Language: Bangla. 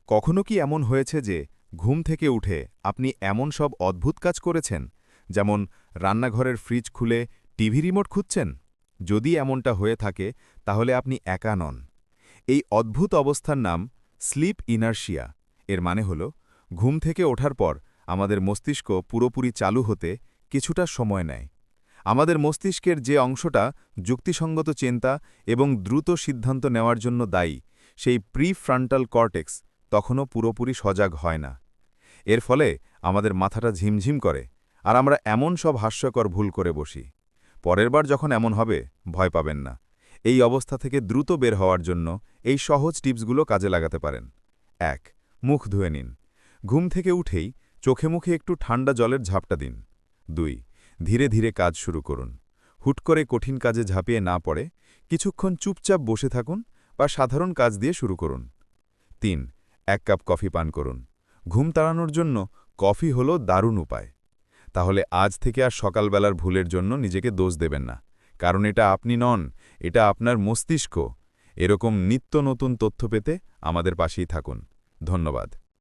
কখনো কি এমন হয়েছে যে ঘুম থেকে উঠে আপনি এমন সব অদ্ভুত কাজ করেছেন, যেমন রান্নাঘরের ফ্রিজ খুলে টিভি রিমোট খুঁজছেন? যদি এমনটা হয়ে থাকে তাহলে আপনি একা নন। এই অদ্ভুত অবস্থার নাম স্লিপ ইনার্শিয়া। এর মানে হল, ঘুম থেকে ওঠার পর আমাদের মস্তিষ্ক পুরোপুরি চালু হতে কিছুটা সময় নেয়। আমাদের মস্তিষ্কের যে অংশটা যুক্তিসঙ্গত চিন্তা এবং দ্রুত সিদ্ধান্ত নেওয়ার জন্য দায়ী, সেই প্রিফ্রন্টাল কর্টেক্স তখনও পুরোপুরি সজাগ হয় না। এর ফলে আমাদের মাথাটা ঝিমঝিম করে, আর আমরা এমন সব হাস্যকর ভুল করে বসি। পরের বার যখন এমন হবে, ভয় পাবেন না। এই অবস্থা থেকে দ্রুত বের হওয়ার জন্য এই সহজ টিপসগুলো কাজে লাগাতে পারেন। ১. মুখ ধুয়ে নিন। ঘুম থেকে উঠেই চোখে মুখে একটু ঠান্ডা জলের ঝাপটা দিন। ২. ধীরে ধীরে কাজ শুরু করুন। হুট করে কঠিন কাজে ঝাঁপিয়ে না পড়ে কিছুক্ষণ চুপচাপ বসে থাকুন বা সাধারণ কাজ দিয়ে শুরু করুন। ৩. ১ কাপ কফি পান করুন। ঘুম তাড়ানোর জন্য কফি হলো দারুণ উপায়। তাহলে আজ থেকে আর সকালবেলার ভুলের জন্য নিজেকে দোষ দেবেন না, কারণ এটা আপনি নন, এটা আপনার মস্তিষ্ক। এরকম নিত্য নতুন তথ্য পেতে আমাদের পাশেই থাকুন। ধন্যবাদ।